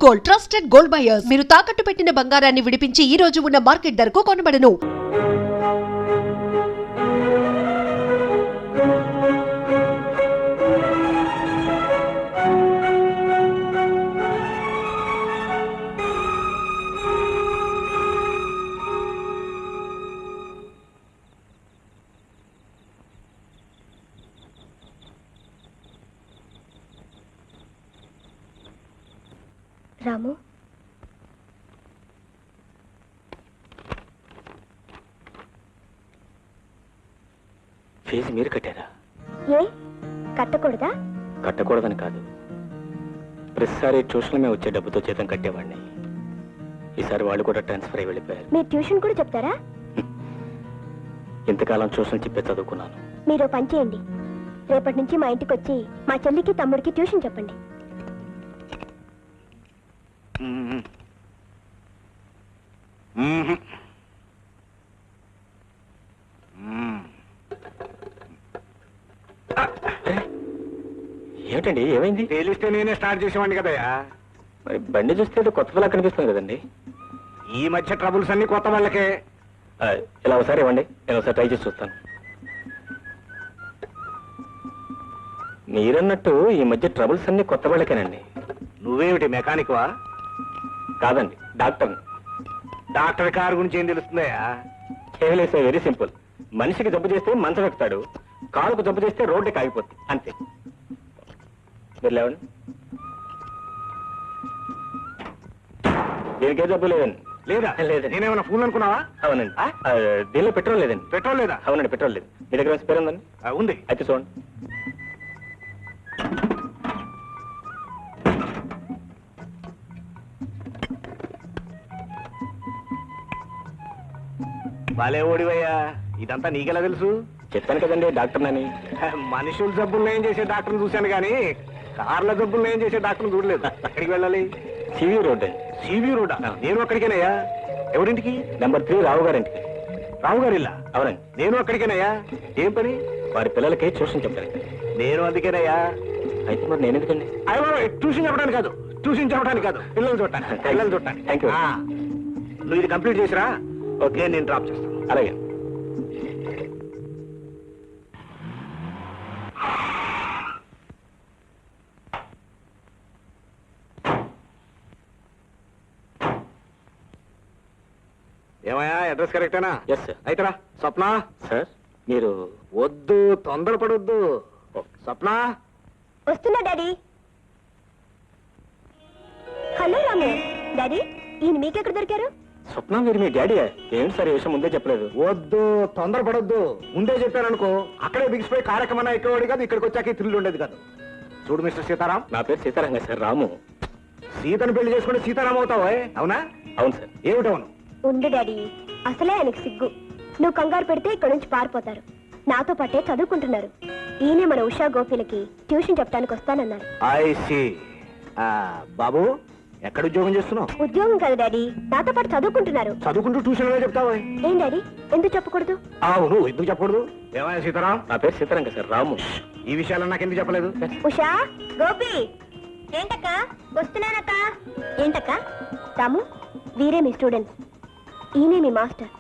Gold trusted gold buyers. మీరు తాకట్టు పెట్టిన బంగారాన్ని విడిపించి ఈ రోజు ఉన్న మార్కెట్ ధరకు కొనబడను. రాము, ఫీజు మీరు కట్టారా? ఏ కట్టకూడదా? కట్టకూడదని కాదు, ప్రతిసారి ట్యూషన్ మేము వచ్చే డబ్బుతో జీతం కట్టేవాడిని. ఈసారి వాళ్ళు కూడా ట్రాన్స్ఫర్ అయి వెళ్ళిపోయారు. మీరు ట్యూషన్ కూడా చెప్తారా? ఇంతకాలం ట్యూషన్ చెప్పే చదువుకున్నాను. మీరు పని చేయండి, రేపటి నుంచి మా ఇంటికి వచ్చి మా చెల్లికి తమ్ముడికి ట్యూషన్ చెప్పండి. ఏమిటండి, ఏమైంది? తెలిస్తే నేనే స్టార్ట్ చేసేవాడిని కదయ్యా. మరి బండి చూస్తే ఏదో కొత్త వాళ్ళ కనిపిస్తుంది కదండి. ఈ మధ్య ట్రబుల్స్ అన్ని కొత్త వాళ్ళకే. ఇలా ఒకసారి ఇవ్వండి, నేను ఒకసారి ట్రై చేసి చూస్తాను. మీరన్నట్టు ఈ మధ్య ట్రబుల్స్ అన్ని కొత్త వాళ్ళకేనండి. నువ్వేమిటి మెకానిక్ వా? కాదండి, డాక్టర్. డాక్టర్ కారు గురించి ఏం తెలుస్తుందయ్యా? కేవలం వెరీ సింపుల్. మనిషికి జబ్బు చేస్తే మంచం ఎక్కుతాడు, కాలుకు జబ్బు చేస్తే రోడ్డుకి ఆగిపోతుంది, అంతే. మీరు లేవండి. దీనికే జబ్బు లేదండి. లేదా? లేదండి. నేనేమన్నా ఫోన్ అనుకున్నావా? అవునండి. దీనిలో పెట్రోల్ లేదండి. పెట్రోల్ లేదా? అవునండి, పెట్రోల్ లేదు. మీ దగ్గర స్పేర్ ఉందండి? ఉంది. అయితే చూడండి. బాలే ఓడివయ్యా, ఇదంతా నీకెలా తెలుసు? చెప్పాను కదండి డాక్టర్నని. మనుషుల జబ్బులు ఏం చేసే డాక్టర్ని చూశాను కానీ కార్ల జబ్బులు ఏం చేసే డాక్టర్ని చూడలేదు. ఎక్కడికి వెళ్ళాలి? సివి రోడ్ అండి. సివి రోడా? నేను అక్కడికేనయ్యా. ఎవరింటికి? నెంబర్ 3 రావు గారింటికి. రావు గారి ఇల్లా? అవునండి. నేను అక్కడికేనయ్యా. ఏం పని? వారి పిల్లలకి ట్యూషన్ చెప్పారండి. నేను అందుకేనయ్యా. అయితే మరి నేను ఎందుకండి? ట్యూషన్ చెప్పడానికి కాదు, ట్యూషన్ చెప్పడానికి కాదు, పిల్లలు చూడటానికి. పిల్లలు చూడటానికి. Thank you. నువ్వు ఇది కంప్లీట్ చేసిరా, ఓకే, నేను డ్రాప్ చేస్తాను. అలాగే. ఏమయ్యా, అడ్రస్ కరెక్టేనా? Yes sir. అయితే రా. స్వప్న. సార్ మీరు వద్దు, తొందరపడొద్దు. స్వప్న. వస్తున్నా డాడీ. హలో రాము. డాడీ, ఈయన మీకెక్కడ దొరికారు? స్వప్న, మీరు మీ డాడీ? ఏంటి సార్ ఈ విషయం ముందే చెప్పలేదు? వద్దు, తొందరపడొద్దు. ముందే చెప్పారనుకో అక్కడే బిగిసిపోయి కార్యక్రమం ఎక్కేవాడు కాదు, ఇక్కడికి వచ్చాక థ్రిల్ ఉండేది కాదు. చూడు మిస్టర్ సీతారాం. నా పేరు సీతారాం సార్, రాము. సీతను పెళ్లి చేసుకుంటే సీతారాం అవుతావా? అవునా? అవును సార్. ఏమిటవును? ఉండు డాడీ, అసలే ఆయనకు సిగ్గు. నువ్వు కంగారు పెడితే ఇక్కడ నుంచి పారిపోతారు. నాతో పాటే చదువుకుంటున్నారు. ఈయనే మన ఉషా గోపిలకి ట్యూషన్ చెప్పడానికి వస్తానన్నారు. I see. బాబు, ఎక్కడ ఉద్యోగం చేస్తున్నావు? ఉద్యోగం కాదు డాడీ, నాతో పాటు చదువుకుంటున్నారు. చదువుకుంటూ ట్యూషన్ లో చెప్తావా? ఏం డాడీ, ఎందుకు చెప్పకూడదు? అవును, ఎందుకు చెప్పకూడదు? ఏమయ్యా సీతారాం? నా పేరు సీతారాం సార్, రాము. ఈ విషయాలు నాకు ఎందుకు చెప్పలేదు? ఉషా, గోపి. ఏంటక్క? వస్తున్నానక్క. ఏంటక్క? రాము, వీరే మీ స్టూడెంట్స్. ఈయనే మీ మాస్టర్.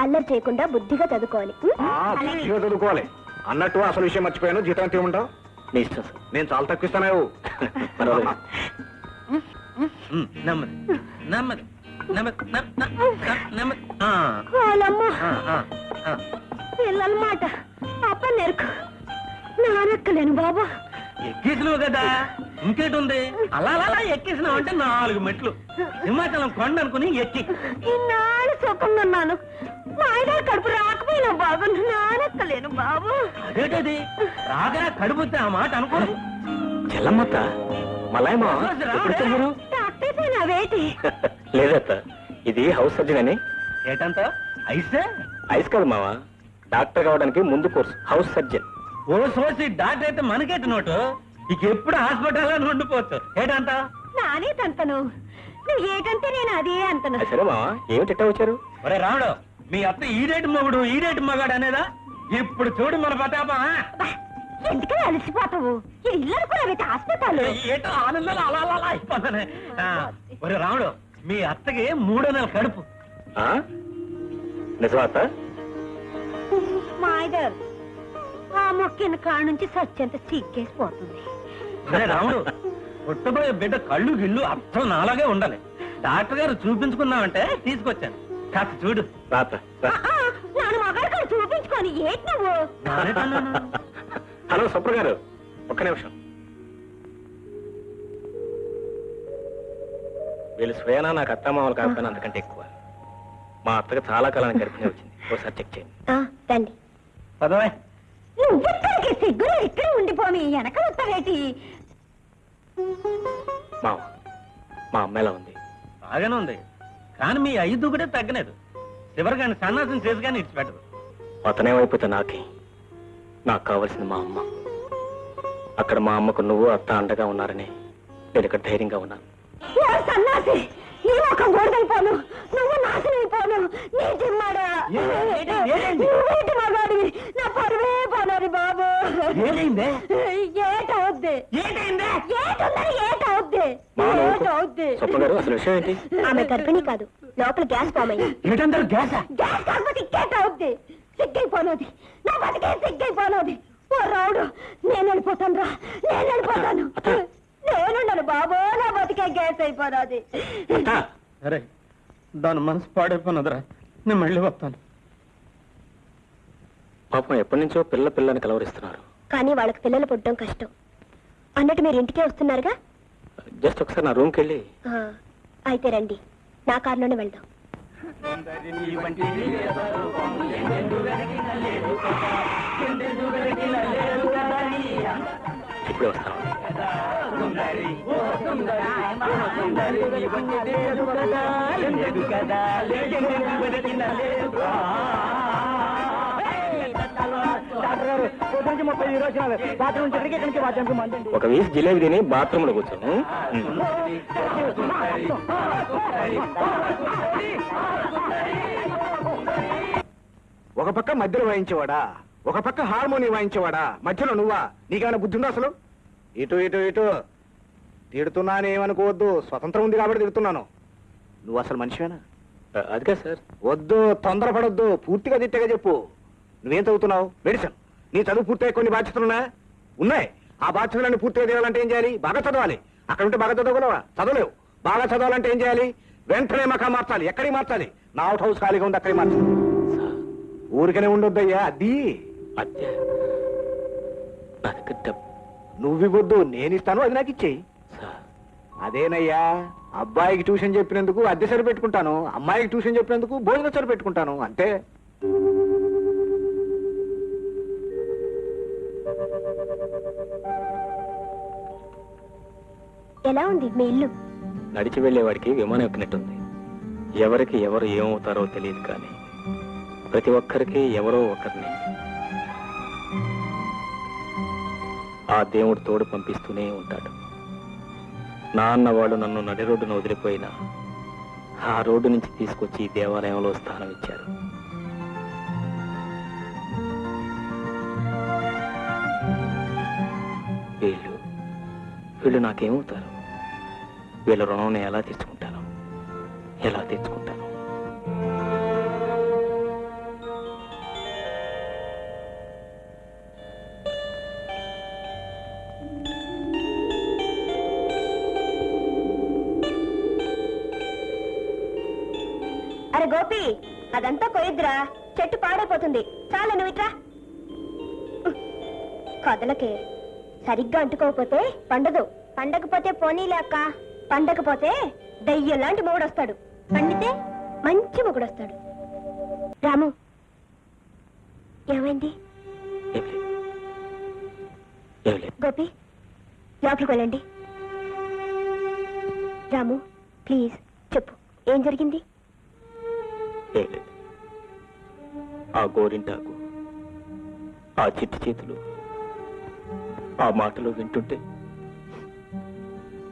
అల్లరి చేయకుండా బుద్ధిగా చదువుకోవాలి. బుద్ధిగా చదువుకోవాలి. అన్నట్టు అసలు విషయం మర్చిపోయాను. జీతం ఎంత ఇవ్వమంటావు? మీ ఇష్టం సార్. నేను చాలా తక్కువ ఇస్తాను. పిల్లలమాట అప్ప నెరుకు నానెక్కలేను బాబా. ఎక్కేసినావు కదా, ఇంకేటి ఉంది? అలా అలా ఎక్కేసినావు అంటే 4 మెట్లు. హిమాచలం కొండ అనుకుని ఎక్కి ఇన్నాళ్ళు సుఖంగా మా ఆయన కడుపు రాకపోయినా బాబు, నానెక్కలేను బాబు. అదేటది రాగా కడుపుతే ఆ మాట అనుకోరు. చెల్లమ్మత్త, మలాయమా ఎప్పుడు చెప్పారు? డాక్టర్ అవేటి? లేదత్త, ఇది హౌస్ సర్జన్ అని. ఏటంత ఐసే? ఐస్ కాదు మావా, డాక్టర్ కావడానికి ముందు కోర్సు హౌస్ సర్జన్. ఓ సోసి డాక్టర్ అయితే మనకేట నోటు. ఇక ఎప్పుడు హాస్పిటల్లో ఉండిపోవచ్చు. ఏటంత నానే తంతను, నువ్వు ఏకంటే నేను అదే అంతను. సరే మావా, ఏమిటి వచ్చారు? ఒరే రాముడు, మీ అత్త ఈడేటి మొగుడు ఈడేటి మగాడు అనేదా? ఇప్పుడు చూడు మన పతాపా. ఎందుకని అలసిపోతావు ఇల్లు అనుకున్నావైతే హాస్పిటల్ ఏటో ఆనందాలు అలా అలా అలా అయిపోతానే. ఒరే రాముడు, మీ అత్తకి 3 నెలల కడుపు. ఆ? నిజమా అత్త? మాయగారు ఆ మొక్కిన కాడ నుంచి సత్యంత సిగ్గేసిపోతుంది. ఒరే రాముడు, పుట్టబోయే బిడ్డ కళ్ళు గిళ్ళు అర్థం నాలాగే ఉండాలి. డాక్టర్ గారు చూపించుకున్నామంటే తీసుకొచ్చాను, కాస్త చూడు. రా అత్త, రా. నాన్న మగాడు కాడ చూపించుకొని ఏంటి నువ్వు హలో సుప్ర గారు, ఒక్క నిమిషం. వీళ్ళు స్వయానా నాకు అత్తమామలు కాకపోయినా అంతకంటే ఎక్కువ. మా అత్తగా చాలా కాలానికి గర్భిణి వచ్చింది. ఒకసారి చెక్ చేయండి. రండి. పదవే. నువ్వు సిగ్గులు ఇక్కడ ఉండిపోమి వెనక వస్తావేటి మామ, మా అమ్మ ఎలా ఉంది? బాగానే ఉంది, కానీ మీ ఐదు కూడా తగ్గలేదు. చివరిగాని సన్నాసం చేసి కానీ ఇచ్చిపెట్టదు. అతనేమైపోతే నాకే. నాకు కావాల్సింది మా అమ్మ. అక్కడ మా అమ్మకు నువ్వు అత్త అండగా ఉన్నారని నేను ఇక్కడ ధైర్యంగా ఉన్నాను. సన్నాసి నీ ముఖం గోడైపోను, నువ్వు నాశనం అయిపోను. నీ జిమ్మాడా మగాడివి, నా పరువే పోనారు బాబు. ఏమైందే? ఏటవుద్ది ఏటవుద్ది సుప్ర గారు, అసలు విషయం ఏంటి? ఆమె గర్భిణి కాదు, లోపల గ్యాస్ ఫామ్ అయింది. ఏంటంటారు గ్యాసా? గ్యాస్ కాకపోతే ఇంకేటవుద్ది. సిగ్గైపోనది, నా బతికే సిగ్గైపోనది. ఓ రావుడు, నేను వెళ్ళిపోతాను రా, నేను వెళ్ళిపోతాను. నేనుండను బాబు, నా బతికే గ్యాస్ అయిపోనది. అరే, దాని మనసు పాడైపోయినదిరా, నేను మళ్ళీ వస్తాను. పాపం ఎప్పటి నుంచో పిల్లని కలవరిస్తున్నారు. కానీ వాళ్ళకి పిల్లలు పుట్టడం కష్టం. అన్నట్టు మీరు ఇంటికే వస్తున్నారుగా? జస్ట్ ఒకసారి నా రూమ్కి వెళ్ళి. అయితే రండి, నా కారులోనే వెళ్దాం. ఇప్పుడే వస్తాను. ఒక వీసి జిలేబీ తిని బాత్రూమ్ లో కూర్చోను. ఒక పక్క మధ్యలో వాయించేవాడా, ఒక పక్క హార్మోని వాయించేవాడా, మధ్యలో నువ్వా? నీకేమైనా బుద్ధి ఉందా అసలు? ఇటు ఇటు ఇటు తిడుతున్నానేమనుకోవద్దు, స్వతంత్రం ఉంది కాబట్టి తిడుతున్నాను. నువ్వు అసలు మనిషివేనా? అదిగా సార్. వద్దు, తొందరపడొద్దు, పూర్తిగా దిట్టగా చెప్పు. నువ్వేం చదువుతున్నావు? మెడిసిన్. నీ చదువు పూర్తయ్యే కొన్ని బాధ్యతలున్నా ఉన్నాయి. ఆ బాధ్యతలన్నీ పూర్తిగా తీరాలంటే ఏం చేయాలి? బాగా చదవాలి. అక్కడ ఉంటే బాగా చదవగలవా? చదవలేవు. బాగా చదవాలంటే ఏం చేయాలి? వెంటనే మకా మార్చాలి. ఎక్కడికి మార్చాలి? నా అవుట్ హౌస్ ఖాళీగా ఉంది, అక్కడికి మార్చాలి. ఊరికనే ఉండొద్దయ్యా. అది అత్య నా దగ్గర డబ్బు. నువ్వివ్వద్దు, నేనిస్తాను, అది నాకు ఇచ్చేయి. అదేనయ్యా, అబ్బాయికి ట్యూషన్ చెప్పినందుకు అద్దె సరి పెట్టుకుంటాను, అమ్మాయికి ట్యూషన్ చెప్పినందుకు భోజనం సరి పెట్టుకుంటాను, అంతే. ఎలా ఉంది మీ ఇల్లు? నడిచి వెళ్లేవాడికి విమానం ఎక్కినట్టుంది. ఎవరికి ఎవరు ఏమవుతారో తెలియదు, కానీ ప్రతి ఒక్కరికి ఎవరో ఒకరిని ఆ దేవుడు తోడు పంపిస్తూనే ఉంటాడు. నాన్న వాళ్ళు నన్ను నడి రోడ్డున వదిలిపోయినా ఆ రోడ్డు నుంచి తీసుకొచ్చి ఈ దేవాలయంలో స్థానం ఇచ్చారు. వీళ్ళు నాకేమవుతారు? వీళ్ళ రుణం నేను ఎలా తెచ్చుకుంటాను? అరే గోపి, అదంతా కొయ్యద్దురా, చెట్టు పాడైపోతుంది. చాలా నువ్వు ఇట్రా. కదలకే, సరిగ్గా అంటుకోకపోతే పండదు. పండకపోతే పోనీలే అక్క. పండకపోతే దయ్యం లాంటి మొగుడొస్తాడు, పండితే మంచి మొగుడొస్తాడు. రాము, ఏమైంది? గోపి, లోపలికి వెళ్ళండి. రాము ప్లీజ్ చెప్పు, ఏం జరిగింది? ఆ గోరింటాకు, ఆ చిట్టి చేతులు, ఆ మాటలు వింటుంటే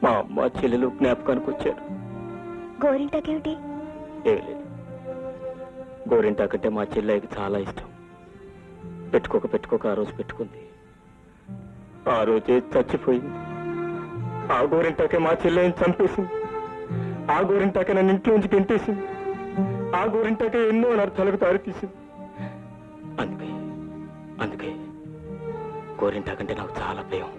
మా అమ్మ చెల్లెలు జ్ఞాపకానికి వచ్చాడు. గోరింటాకేమిటి? ఏం లేదు, గోరింటాకంటే మా చెల్లెకి చాలా ఇష్టం. పెట్టుకోక ఆ రోజు పెట్టుకుంది. ఆ రోజే చచ్చిపోయింది. ఆ గోరింటాకే మా చెల్లెని చంపేసింది. ఆ గోరింటాకే నన్ను ఇంట్లోంచి గెంటేసింది. ఆ గోరింటాకే ఎన్నో అనర్థాలకు దారితీసింది. అందుకే గోరింటాకంటే నాకు చాలా భయం.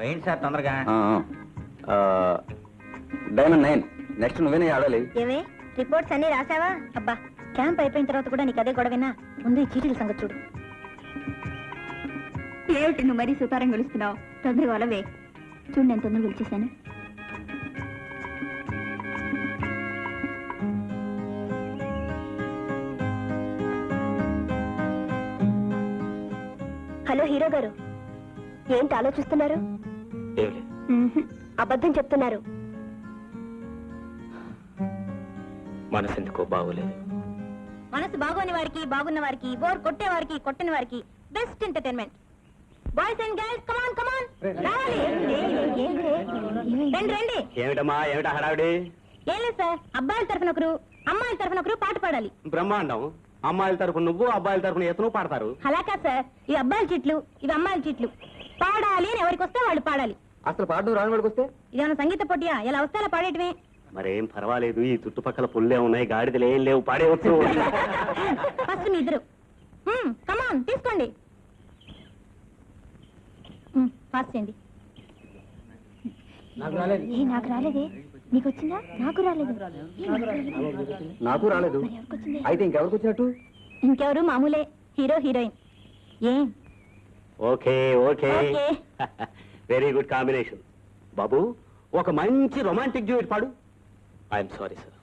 ఏంటి సార్ తొందరగా? డైమండ్ 9 నెక్స్ట్ నువ్వేనే ఆడాలి. ఏమే రిపోర్ట్స్ అన్ని రాసావా? అబ్బా క్యాంప్ అయిపోయిన తర్వాత కూడా నీకు అదే గొడవేనా? ముందు ఈ చీటీల సంగతి చూడు. ఏమిటి నువ్వు మరీ సుతారం గెలుస్తున్నావు? తొందరగా వాళ్ళవే చూడు, నేను తొందరగా గెలిచేశాను. హలో హీరో గారు, ఏంటి ఆలోచిస్తున్నారు? అబద్ధం చెప్తున్నారు. మనసెందుకో బాగోలేదు. మనసు బాగోని వారికి, బాగున్న వారికి, బోర్ కొట్టే వారికి, కొట్టని వారికి best entertainment. Boys and girls come on come on రావాలి. రండి రండి. ఏమిటా హడావిడి? ఏం లేదు సార్, అబ్బాయిల తరఫున ఒకరు, అమ్మాయిల తరఫున ఒకరు పాట పాడాలి. బ్రహ్మాండం. అమ్మాయిల తరపున నువ్వు, అబ్బాయిల తరపున ఎతను పాడతారు. అలాగా సార్, ఇవి అబ్బాయిల చీట్లు, ఇవి అమ్మాయిల చీట్లు. పాడాలి అని ఎవరికి వస్తే వాళ్ళు పాడాలి. అసలు పాడు రాని వాడికి వస్తే ఇదేమన్నా సంగీత పోటీయా? ఎలా వస్తే అలా పాడేయటమే. మరేం పర్వాలేదు, ఈ చుట్టుపక్కల పుల్లే ఉన్నాయి, గాడిదలు ఏం లేవు, పాడేవచ్చు. ఫస్ట్ మీ ఇద్దరు కమాన్ తీసుకోండి. ఫాస్ట్ చేయండి. నాకు రాలేదే. నీకు వచ్చిందా? నాకు రాలేదు. నాకు రాలేదు. అయితే ఇంకెవరికి వచ్చినట్టు? ఇంకెవరు మామూలే, హీరో హీరోయిన్. ఏం okay okay very good combination. బాబు ఒక మంచి రొమాంటిక్ డ్యూయట్ పాడు. I'm sorry sir.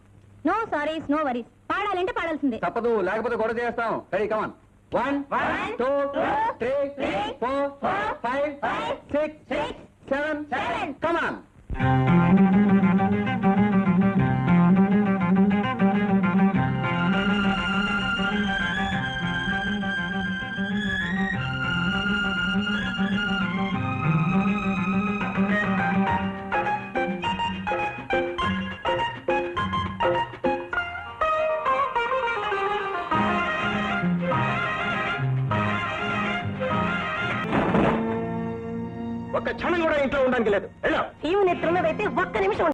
No sorries no worries. పాడాలంటే పాడాల్సిందే. తప్పదు, లేకపోతే గొడవ చేస్తాం. Ready come on. 1 2 3 4 5 6 7 కమాన్. ఒక్క క్షణం కూడా ఇంట్లో ఉండడానికి లేదు. సీము నెత్తున్నదైతే ఒక్క నిమిషం